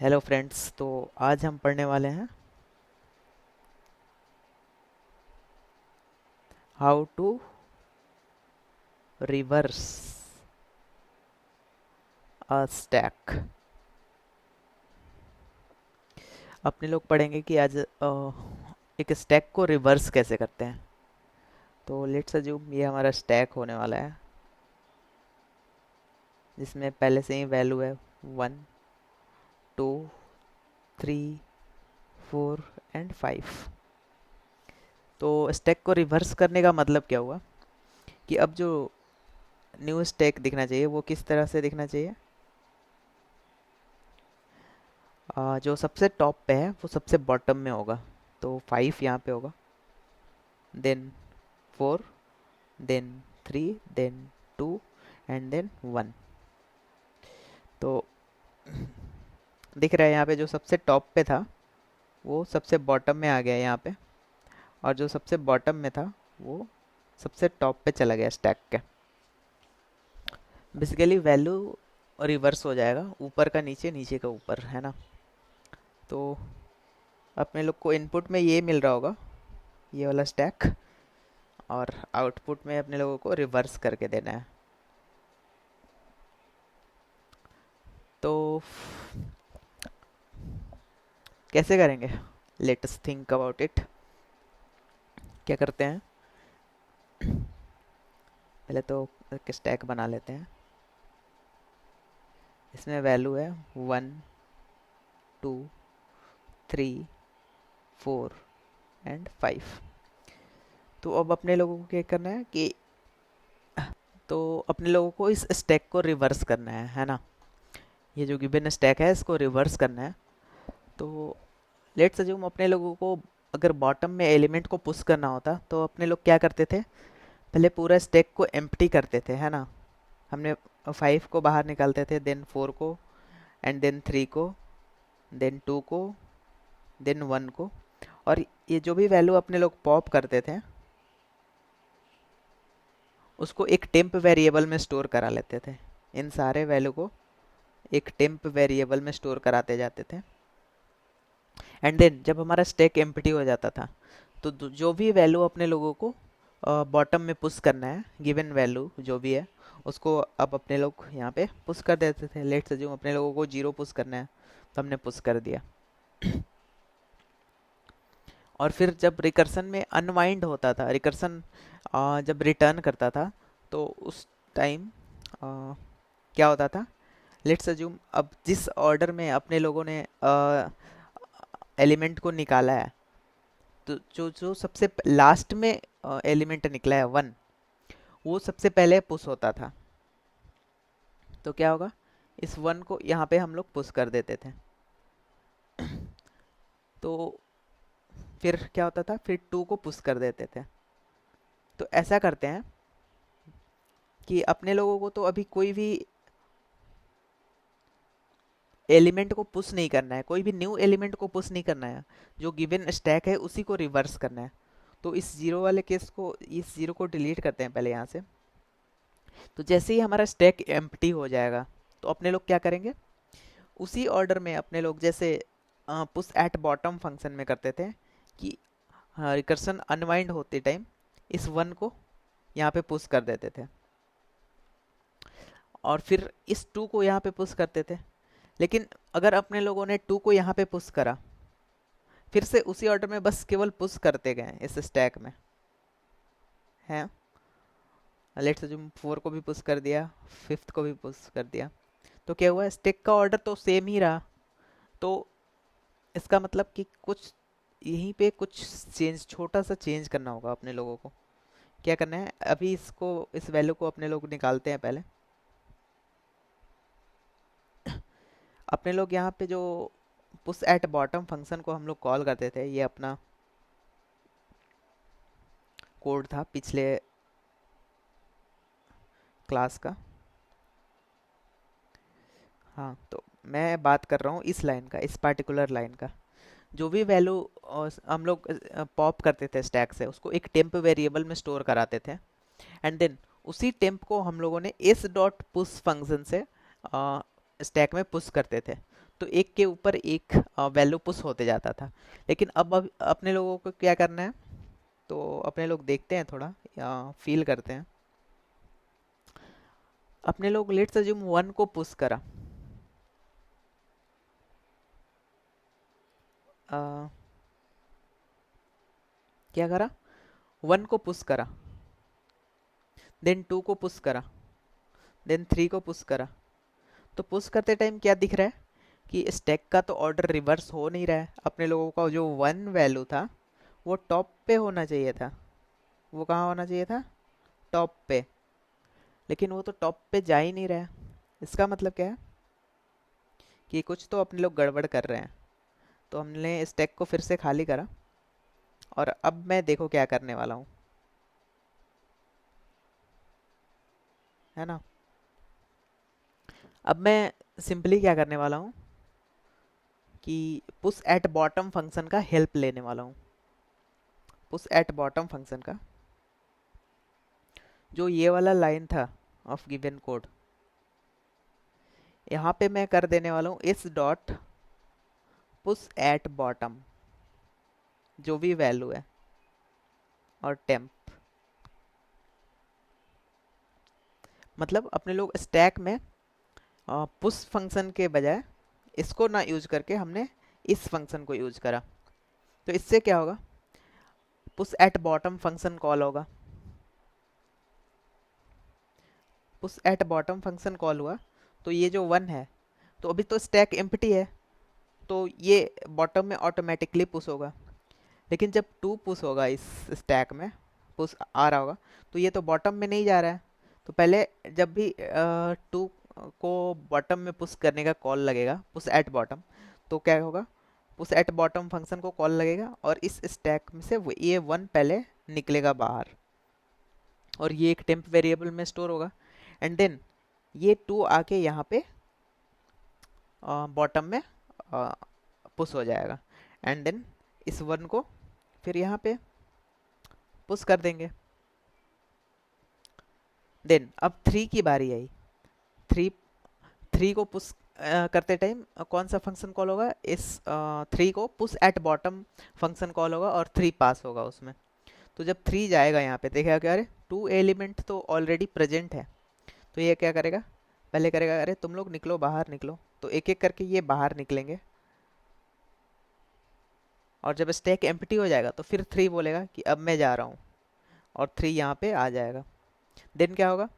Hello friends. तो आज हम पढ़ने वाले हैं how to reverse a stack. अपने लोग पढ़ेंगे कि आज एक स्टैक को रिवर्स कैसे करते हैं। तो लेट्स अज्यूम ये हमारा स्टैक होने वाला है जिसमें पहले से ही वैल्यू है 1 2 3 4 एंड 5। तो स्टैक को रिवर्स करने का मतलब क्या हुआ कि अब जो न्यू स्टैक दिखना चाहिए वो किस तरह से दिखना चाहिए। जो सबसे टॉप पे है वो सबसे बॉटम में होगा। तो 5 यहाँ पे होगा, then 4, then 3, then 2 and then 1। तो दिख रहा है यहाँ पे जो सबसे टॉप पे था वो सबसे बॉटम में आ गया यहाँ पे, और जो सबसे बॉटम में था वो सबसे टॉप पे चला गया स्टैक के। बेसिकली वैल्यू रिवर्स हो जाएगा, ऊपर का नीचे, नीचे का ऊपर, है ना। तो अपने लोग को इनपुट में ये मिल रहा होगा, ये वाला स्टैक, और आउटपुट में अपने लोगों को रिवर्स करके देना है। तो कैसे करेंगे, लेट्स थिंक अबाउट इट। क्या करते हैं, पहले तो एक स्टैक बना लेते हैं। इसमें वैल्यू है 1 2 3 4 एंड 5। तो अब अपने लोगों को क्या करना है कि तो अपने लोगों को इस स्टैक को रिवर्स करना है ना। ये जो गिवन स्टैक है इसको रिवर्स करना है। तो लेट्स अज्यूम अपने लोगों को अगर बॉटम में एलिमेंट को पुश करना होता तो अपने लोग क्या करते थे, पहले पूरा स्टैक को एम्प्टी करते थे, है ना। हमने 5 को बाहर निकालते थे, देन 4 को, एंड देन 3 को, देन 2 को, देन 1 को। और ये जो भी वैल्यू अपने लोग पॉप करते थे उसको एक टेम्प वेरिएबल में स्टोर करा लेते थे। इन सारे वैल्यू को एक टेम्प वेरिएबल में स्टोर कराते जाते थे। एंड देन जब हमारा स्टैक एम्प्टी हो जाता था तो जो भी वैल्यू अपने लोगों को बॉटम में पुश करना है, गिवन वैल्यू जो भी है उसको अब अपने लोग यहाँ पे पुश कर देते थे। लेट्स अज्यूम अपने लोगों को 0 पुश करना है तो हमने पुश कर दिया। और फिर जब रिकर्सन में अनवाइंड होता था, रिकर्सन जब रिटर्न करता था तो उस टाइम क्या होता था, लेट्स अज्यूम अब जिस ऑर्डर में अपने लोगों ने एलिमेंट को निकाला है, तो जो जो सबसे लास्ट में एलिमेंट निकला है 1, वो सबसे पहले पुश होता था। तो क्या होगा, इस 1 को यहाँ पे हम लोग पुश कर देते थे। तो फिर क्या होता था, फिर 2 को पुश कर देते थे। तो ऐसा करते हैं कि अपने लोगों को तो अभी कोई भी एलिमेंट को पुश नहीं करना है, कोई भी न्यू एलिमेंट को पुश नहीं करना है, जो गिवन स्टैक है उसी को रिवर्स करना है। तो इस जीरो वाले केस को, इस जीरो को डिलीट करते हैं पहले यहाँ से। तो जैसे ही हमारा स्टैक एम्प्टी हो जाएगा तो अपने लोग क्या करेंगे, उसी ऑर्डर में अपने लोग जैसे पुश एट बॉटम फंक्शन में करते थे कि रिकर्सन अनवाइंड होते टाइम इस 1 को यहाँ पे पुश कर देते थे, और फिर इस 2 को यहाँ पे पुश करते थे। लेकिन अगर अपने लोगों ने 2 को यहाँ पे पुश करा, फिर से उसी ऑर्डर में बस केवल पुश करते गए इस स्टैक में, हैं। लेट्स अज्यूम 4 को भी पुश कर दिया, 5th को भी पुश कर दिया। तो क्या हुआ, स्टैक का ऑर्डर तो सेम ही रहा। तो इसका मतलब कि कुछ यहीं पे कुछ चेंज, छोटा सा चेंज करना होगा अपने लोगों को। क्या करना है, अभी इसको, इस वैल्यू को अपने लोग निकालते हैं पहले। अपने लोग यहाँ पे जो पुश एट बॉटम फंक्शन को हम लोग कॉल करते थे, ये अपना कोड था पिछले क्लास का। हाँ, तो मैं बात कर रहा हूँ इस लाइन का, इस पार्टिकुलर लाइन का। जो भी वैल्यू हम लोग पॉप करते थे स्टैक से, उसको एक टेम्प वेरिएबल में स्टोर कराते थे। एंड देन उसी टेम्प को हम लोगों ने एस डॉट पुश फंक्शन से स्टैक में पुश करते थे। तो तो एक के ऊपर एक वैल्यू पुश होते जाता था। लेकिन अब अपने लोगों को क्या करना है, तो अपने लोग देखते हैं थोड़ा या फील करते हैं। अपने लोग लेट्स अज्यूम 1 को पुश करा, अ, क्या करा, 1 को पुश करा, देन 2 को पुश करा, देन 3 को पुश करा। तो पुश करते टाइम क्या दिख रहा है कि स्टैक का तो ऑर्डर रिवर्स हो नहीं रहा है। अपने लोगों का जो 1 वैल्यू था वो टॉप पे होना चाहिए था। वो कहाँ होना चाहिए था, टॉप पे। लेकिन वो तो टॉप पे जा ही नहीं रहा है। इसका मतलब क्या है कि कुछ तो अपने लोग गड़बड़ कर रहे हैं। तो हमने स्टैक को फिर से खाली करा, और अब मैं देखो क्या करने वाला हूँ, है ना। अब मैं सिंपली क्या करने वाला हूँ कि पुश एट बॉटम फंक्शन का हेल्प लेने वाला हूँ। पुश एट बॉटम फंक्शन का जो ये वाला लाइन था ऑफ गिवन कोड, यहाँ पे मैं कर देने वाला हूँ इस डॉट पुश एट बॉटम, जो भी वैल्यू है, और टेम्प। मतलब अपने लोग स्टैक में पुश फंक्शन के बजाय इसको ना यूज करके हमने इस फंक्शन को यूज करा। तो इससे क्या होगा, push at bottom function call होगा। Push at bottom function call हुआ तो ये जो 1 है, तो अभी तो स्टैक एम्प्टी है, तो ये बॉटम में ऑटोमेटिकली पुश होगा। लेकिन जब 2 पुश होगा, इस स्टैक में पुश आ रहा होगा, तो ये तो बॉटम में नहीं जा रहा है। तो पहले जब भी 2 को बॉटम में पुश करने का कॉल लगेगा, पुश एट बॉटम, तो क्या होगा, पुश एट बॉटम फंक्शन को कॉल लगेगा और इस स्टैक में से ये 1 पहले निकलेगा बाहर, और ये एक टेम्प वेरिएबल में स्टोर होगा। एंड देन ये 2 आके यहाँ पे बॉटम में पुश हो जाएगा। एंड देन इस 1 को फिर यहाँ पे पुश कर देंगे। देन अब 3 की बारी आई। 3 3 को पुश करते टाइम कौन सा फंक्शन कॉल होगा, इस 3 को push at bottom function call होगा और 3 पास होगा उसमें। तो जब 3 जाएगा यहाँ पे, देखेगा क्या, अरे 2 एलिमेंट तो ऑलरेडी प्रेजेंट है। तो ये क्या करेगा, पहले करेगा अरे तुम लोग निकलो, बाहर निकलो। तो एक एक करके ये बाहर निकलेंगे, और जब स्टैक एम्प्टी हो जाएगा तो फिर 3 बोलेगा कि अब मैं जा रहा हूँ, और 3 यहाँ पे आ जाएगा। देन क्या होगा,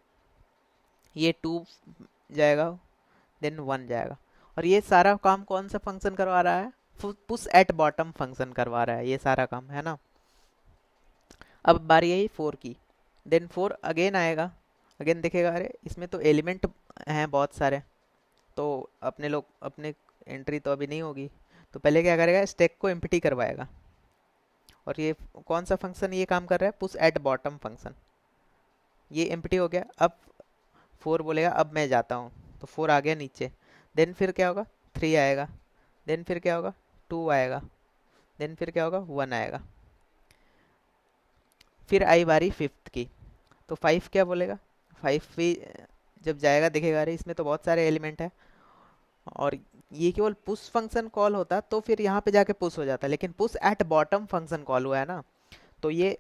ये 2 जाएगा, देन 1 जाएगा। और ये सारा काम कौन सा फंक्शन करवा रहा है, पुश एट बॉटम फंक्शन करवा रहा है ये सारा काम, है ना। अब बारी आई 4 की। देन 4 अगेन आएगा, अगेन देखेगा अरे इसमें तो एलिमेंट हैं बहुत सारे, तो अपने लोग अपने एंट्री तो अभी नहीं होगी। तो पहले क्या करेगा, स्टैक को एम्प्टी करवाएगा। और ये कौन सा फंक्शन ये काम कर रहा है, पुश एट बॉटम फंक्शन। ये एम्प्टी हो गया। अब 4 बोलेगा अब मैं जाता हूँ, तो 4 आ गया नीचे। देन फिर क्या होगा, 3 आएगा। देन फिर क्या होगा, 2 आएगा। देन फिर क्या होगा, 1 आएगा। फिर आई बारी 5th की। तो 5 क्या बोलेगा, 5 भी जब जाएगा देखेगा अरे इसमें तो बहुत सारे एलिमेंट है, और ये केवल पुश फंक्शन कॉल होता तो फिर यहाँ पे जाके पुश हो जाता, लेकिन push at bottom function call हुआ है ना, तो ये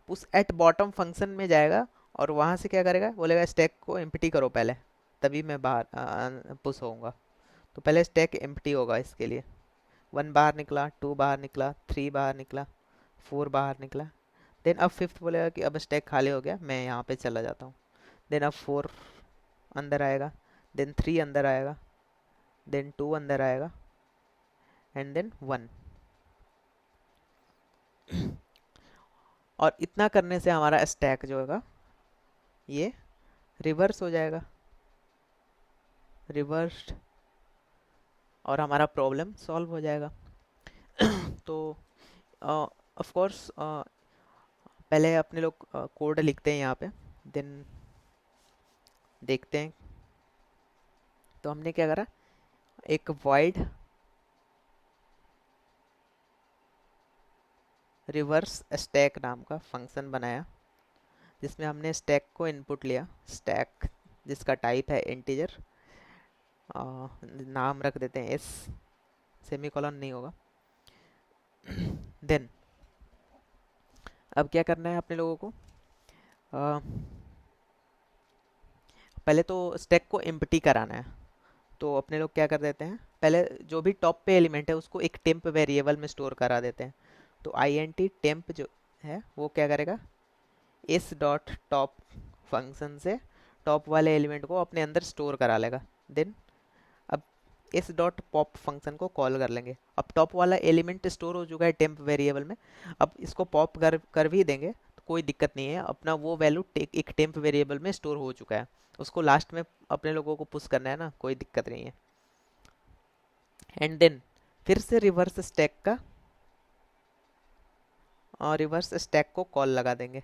पुश एट बॉटम फंक्शन में जाएगा, और वहाँ से क्या करेगा, बोलेगा स्टैक को एम्प्टी करो पहले, तभी मैं बाहर पुश होऊंगा। तो पहले स्टैक एम्प्टी होगा इसके लिए। 1 बाहर निकला, 2 बाहर निकला, 3 बाहर निकला, 4 बाहर निकला। देन अब 5th बोलेगा कि अब स्टैक खाली हो गया, मैं यहाँ पे चला जाता हूँ। देन अब 4 अंदर आएगा, देन 3 अंदर आएगा, देन 2 अंदर आएगा, एंड देन 1। और इतना करने से हमारा स्टैक जो होगा ये रिवर्स हो जाएगा, रिवर्स्ड, और हमारा प्रॉब्लम सॉल्व हो जाएगा। तो ऑफ कोर्स पहले अपने लोग कोड लिखते हैं यहाँ पे, देन देखते हैं। तो हमने क्या करा, एक void रिवर्स स्टैक नाम का फंक्शन बनाया, जिसमें हमने स्टैक को इनपुट लिया, स्टैक जिसका टाइप है इंटीजर, नाम रख देते हैं एस, सेमीकोलन नहीं होगा। देन अब क्या करना है अपने लोगों को, अ, पहले तो स्टैक को एम्प्टी कराना है। तो अपने लोग क्या कर देते हैं, पहले जो भी टॉप पे एलिमेंट है उसको एक टेम्प वेरिएबल में स्टोर करा देते हैं। तो आई एन टी टेम्प जो है वो क्या करेगा, इस डॉट टॉप फंक्शन से टॉप वाले एलिमेंट को अपने अंदर स्टोर करा लेगा। देन अब इस डॉट पॉप फंक्शन को कॉल कर लेंगे। अब टॉप वाला एलिमेंट स्टोर हो चुका है टेम्प वेरिएबल में, अब इसको पॉप कर भी देंगे तो कोई दिक्कत नहीं है, अपना वो वैल्यू एक टेम्प वेरिएबल में स्टोर हो चुका है। उसको लास्ट में अपने लोगों को पुश करना है ना, कोई दिक्कत नहीं है। एंड देन फिर से रिवर्स स्टैक का और रिवर्स स्टैक को कॉल लगा देंगे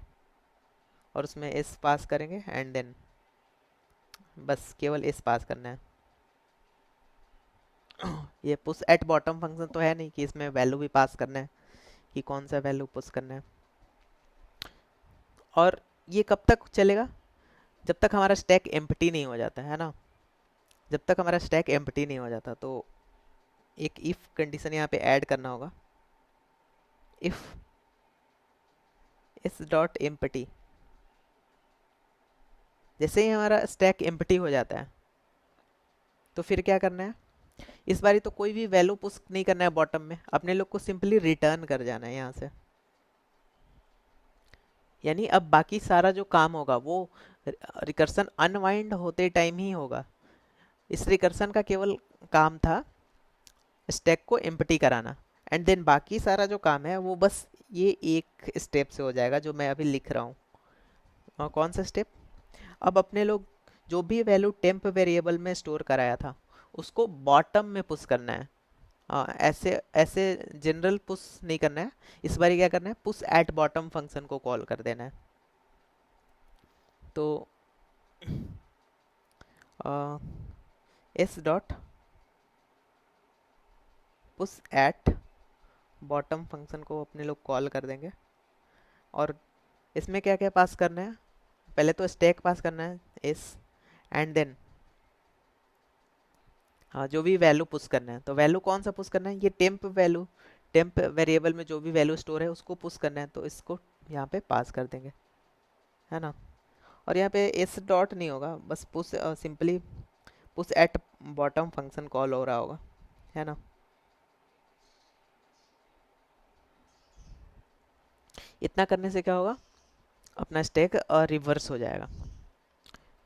और उसमें एस पास करेंगे। एंड देन बस केवल एस पास करना है। ये पुश एट बॉटम फंक्शन तो है नहीं कि इसमें वैल्यू भी पास करना है, कि कौन सा वैल्यू पुश करना है। और ये कब तक चलेगा, जब तक हमारा स्टैक एम्प्टी नहीं हो जाता है ना। जब तक हमारा स्टैक एम्प्टी नहीं हो जाता तो एक इफ कंडीशन यहाँ पे ऐड करना होगा, इफ इस डॉट एम्प्टी। जैसे ही हमारा स्टैक एम्प्टी हो जाता है तो फिर क्या करना है, इस बारी तो कोई भी वैल्यू पुश नहीं करना है बॉटम में, अपने लोग को सिंपली रिटर्न कर जाना है यहाँ से। यानी अब बाकी सारा जो काम होगा वो रिकर्सन अनवाइंड होते टाइम ही होगा। इस रिकर्सन का केवल काम था स्टैक को एम्प्टी कराना, एंड देन बाकी सारा जो काम है वो बस ये एक स्टेप से हो जाएगा जो मैं अभी लिख रहा हूँ। और कौन सा स्टेप, अब अपने लोग जो भी वैल्यू टेम्प वेरिएबल में स्टोर कराया था उसको बॉटम में पुश करना है। ऐसे ऐसे जनरल पुश नहीं करना है, इस बार क्या करना है, पुश एट बॉटम फंक्शन को कॉल कर देना है। तो S dot push at bottom function को अपने लोग कॉल कर देंगे। और इसमें क्या क्या पास करना है, पहले तो स्टैक पास करना है एस, एंड देन हाँ जो भी वैल्यू पुश करना है, तो वैल्यू कौन सा पुश करना है, ये टेम्प वैल्यू, टेम्प वेरिएबल में जो भी वैल्यू स्टोर है उसको पुश करना है, तो इसको यहाँ पे पास कर देंगे, है ना। और यहाँ पे एस डॉट नहीं होगा, बस push simply push at bottom function call हो रहा होगा, है ना। इतना करने से क्या होगा, अपना स्टैक रिवर्स हो जाएगा।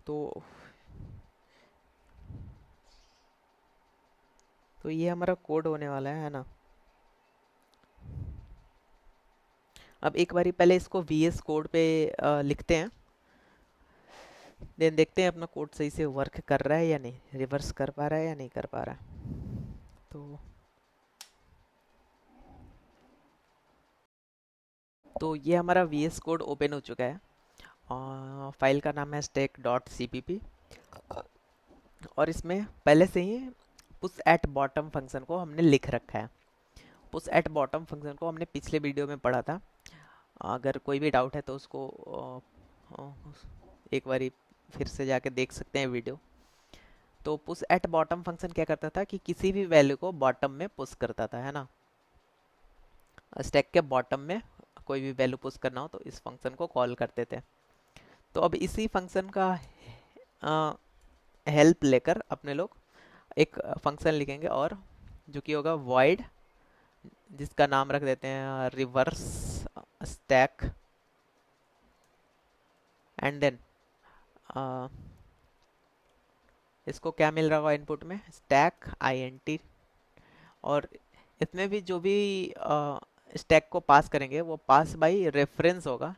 तो ये हमारा कोड होने वाला है ना। अब एक बारी पहले इसको VS कोड पे लिखते हैं, देन देखते हैं अपना कोड सही से वर्क कर रहा है या नहीं, रिवर्स कर पा रहा है या नहीं कर पा रहा है। ये हमारा VS कोड ओपन हो चुका है। फाइल का नाम है stack.cpp और इसमें पहले से ही पुश एट बॉटम फंक्शन को हमने लिख रखा है। पुश एट बॉटम फंक्शन को हमने पिछले वीडियो में पढ़ा था, अगर कोई भी डाउट है तो उसको एक बारी फिर से जाके देख सकते हैं वीडियो। तो पुश एट बॉटम फंक्शन क्या करता था कि किसी भी वैल्यू को बॉटम में पुश करता था, है ना। स्टैक के बॉटम में कोई भी वैल्यू पुश करना हो तो इस फंक्शन को कॉल करते थे। तो अब इसी फंक्शन का हेल्प लेकर अपने लोग एक फंक्शन लिखेंगे और जो कि होगा void, जिसका नाम रख देते हैं रिवर्स स्टैक। एंड देन इसको क्या मिल रहा होगा इनपुट में, स्टैक int। और इसमें भी जो भी स्टैक को पास करेंगे वो पास बाई रेफरेंस होगा,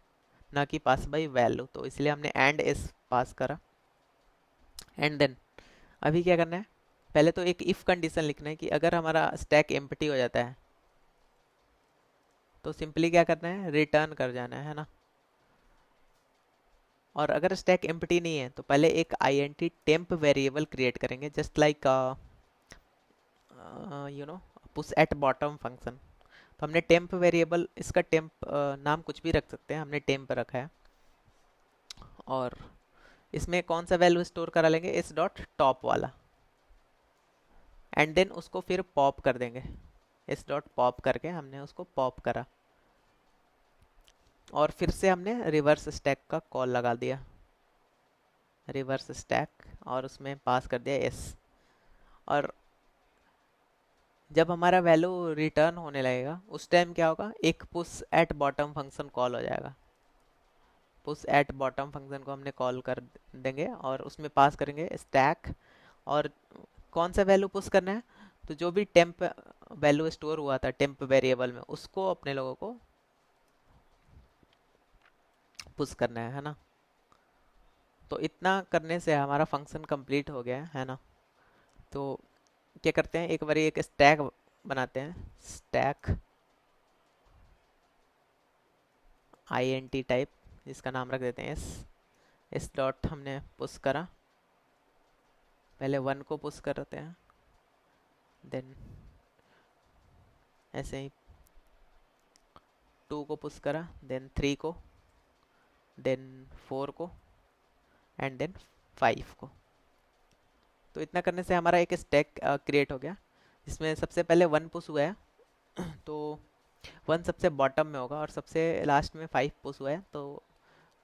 ना कि पास बाई वैल्यू, तो इसलिए हमने एंड एस पास करा। एंड देन अभी क्या करना है, पहले तो एक इफ कंडीशन लिखना है कि अगर हमारा स्टैक एम्प्टी हो जाता है तो सिंपली क्या करना है, रिटर्न कर जाना है ना। और अगर स्टैक एम्प्टी नहीं है तो पहले एक int टेम्प वेरिएबल क्रिएट करेंगे, just like push at bottom function. तो हमने टेम्प वेरिएबल, इसका टेम्प नाम कुछ भी रख सकते हैं, हमने टेम्प रखा है। और इसमें कौन सा वैल्यू स्टोर करा लेंगे, इस डॉट टॉप वाला, एंड देन उसको फिर पॉप कर देंगे, एस डॉट पॉप करके हमने उसको पॉप करा, और फिर से हमने रिवर्स स्टैक का कॉल लगा दिया, रिवर्स स्टैक, और उसमें पास कर दिया एस। और जब हमारा वैल्यू रिटर्न होने लगेगा उस टाइम क्या होगा, एक push at bottom function call हो जाएगा। पुश एट बॉटम फंक्शन को हमने कॉल कर देंगे और उसमें पास करेंगे स्टैक, और कौन सा वैल्यू पुश करना है, तो जो भी टेम्प वैल्यू स्टोर हुआ था टेम्प वेरिएबल में उसको अपने लोगों को पुश करना है ना। तो इतना करने से हमारा फंक्शन कंप्लीट हो गया है ना। तो क्या करते हैं, एक बार एक स्टैक बनाते हैं, स्टैक int टाइप, जिसका नाम रख देते हैं एस। एस डॉट हमने पुश करा, पहले 1 को पुश करते हैं, देन ऐसे ही 2 को पुश करा, देन 3 को, देन 4 को, एंड देन 5 को। तो इतना करने से हमारा एक स्टैक क्रिएट हो गया, जिसमें सबसे पहले 1 पुश हुआ है, तो 1 सबसे बॉटम में होगा और सबसे लास्ट में 5 पुश हुआ है, तो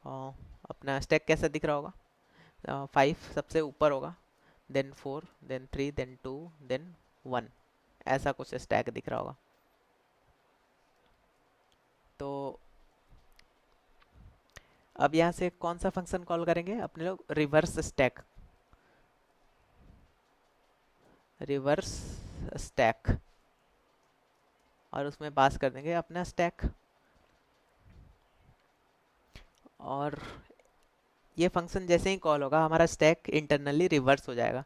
अपना स्टैक कैसा दिख रहा होगा, 5 सबसे ऊपर होगा, देन 4, देन 3, देन 2, देन 1, ऐसा कुछ स्टैक दिख रहा होगा। तो अब यहाँ से कौन सा फंक्शन कॉल करेंगे अपने लोग, रिवर्स स्टैक, रिवर्स स्टैक, और उसमें पास कर देंगे अपना स्टैक। और ये फंक्शन जैसे ही कॉल होगा हमारा स्टैक इंटरनली रिवर्स हो जाएगा,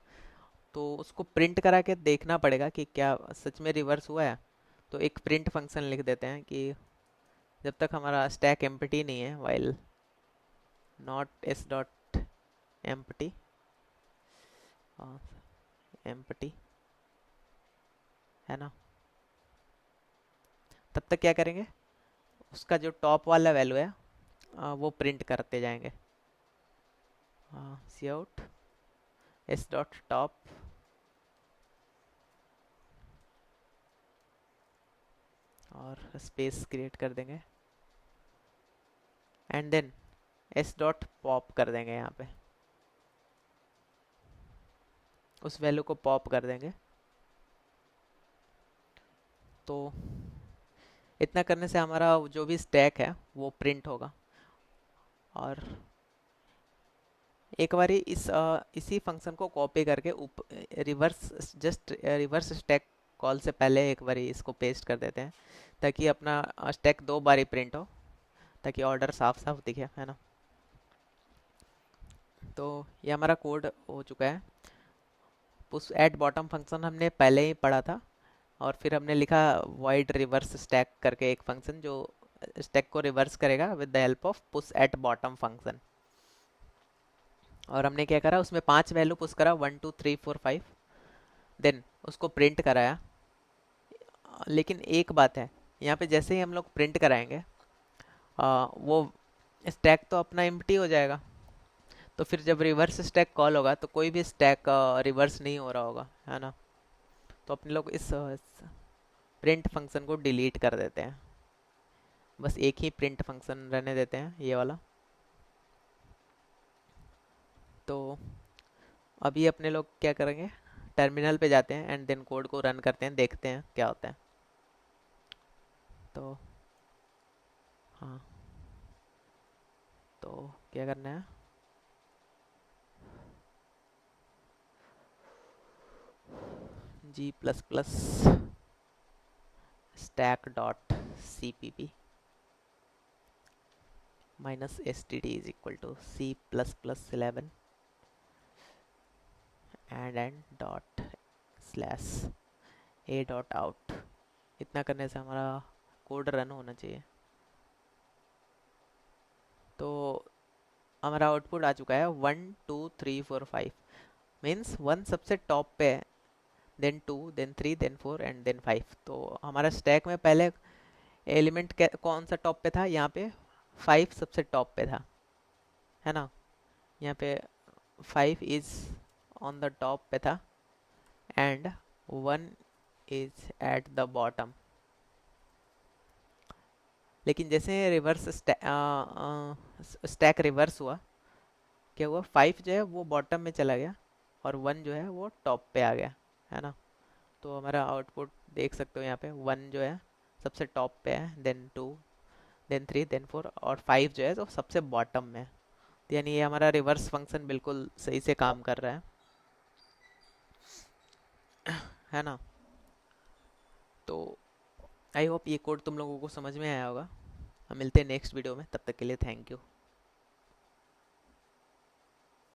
तो उसको प्रिंट करा के देखना पड़ेगा कि क्या सच में रिवर्स हुआ है। तो एक प्रिंट फंक्शन लिख देते हैं कि जब तक हमारा स्टैक एम्प्टी नहीं है, while not S dot empty, empty है ना, तब तक क्या करेंगे, उसका जो टॉप वाला वैल्यू है वो प्रिंट करते जाएंगे, cout s dot top, और स्पेस क्रिएट कर देंगे, and then s dot pop कर देंगे, यहाँ पे उस वैल्यू को पॉप कर देंगे। तो इतना करने से हमारा जो भी स्टैक है वो प्रिंट होगा। और एक बारी इसी फंक्शन को कॉपी करके reverse just reverse stack call से पहले एक बारी इसको पेस्ट कर देते हैं, ताकि अपना स्टैक 2 बारी प्रिंट हो, ताकि ऑर्डर साफ साफ दिखे, है ना। तो ये हमारा कोड हो चुका है। पुश एट बॉटम फंक्शन हमने पहले ही पढ़ा था, और फिर हमने लिखा वॉइड रिवर्स स्टैक करके एक फंक्शन जो स्टैक को रिवर्स करेगा with the help of push at bottom function. और हमने क्या करा, उसमें 5 वैल्यू पुश करा, 1 2 3 4 5, देन उसको प्रिंट कराया। लेकिन एक बात है, यहाँ पे जैसे ही हम लोग प्रिंट कराएंगे वो स्टैक तो अपना एम्प्टी हो जाएगा, तो फिर जब रिवर्स स्टैक कॉल होगा तो कोई भी स्टैक रिवर्स नहीं हो रहा होगा, है ना। तो अपने लोग इस प्रिंट फंक्शन को डिलीट कर देते हैं, बस एक ही प्रिंट फंक्शन रहने देते हैं, ये वाला। तो अभी अपने लोग क्या करेंगे, टर्मिनल पे जाते हैं एंड देन कोड को रन करते हैं, देखते हैं क्या होता है। तो हाँ, तो क्या करना है, g++ stack dot cpp minus std is equal to c++11 and dot slash a dot out। इतना करने से हमारा कोड रन होना चाहिए। तो हमारा आउटपुट आ चुका है 1 2 3 4 5, मीन्स 1 सबसे टॉप पे है, then 2, then 3, then 4 and then 5। तो हमारा स्टैक में पहले एलिमेंट कौन सा टॉप पे था, यहाँ पे 5 सबसे टॉप पे था, है ना। यहाँ पे 5 इज ऑन द टॉप पे था, and 1 is at the bottom. लेकिन जैसे रिवर्स स्टैक रिवर्स हुआ, क्या हुआ, 5 जो है वो बॉटम में चला गया और 1 जो है वो टॉप पे आ गया, है ना। तो हमारा आउटपुट देख सकते हो यहाँ पे, 1 जो है सबसे टॉप पे है, देन 2, देन 3, देन 4, और 5 जो है तो सबसे बॉटम में है। तो यानी ये हमारा रिवर्स फंक्शन बिल्कुल सही से काम कर रहा है ना। तो आई होप ये कोड तुम लोगों को समझ में आया होगा। हम मिलते हैं नेक्स्ट वीडियो में, तब तक के लिए थैंक यू।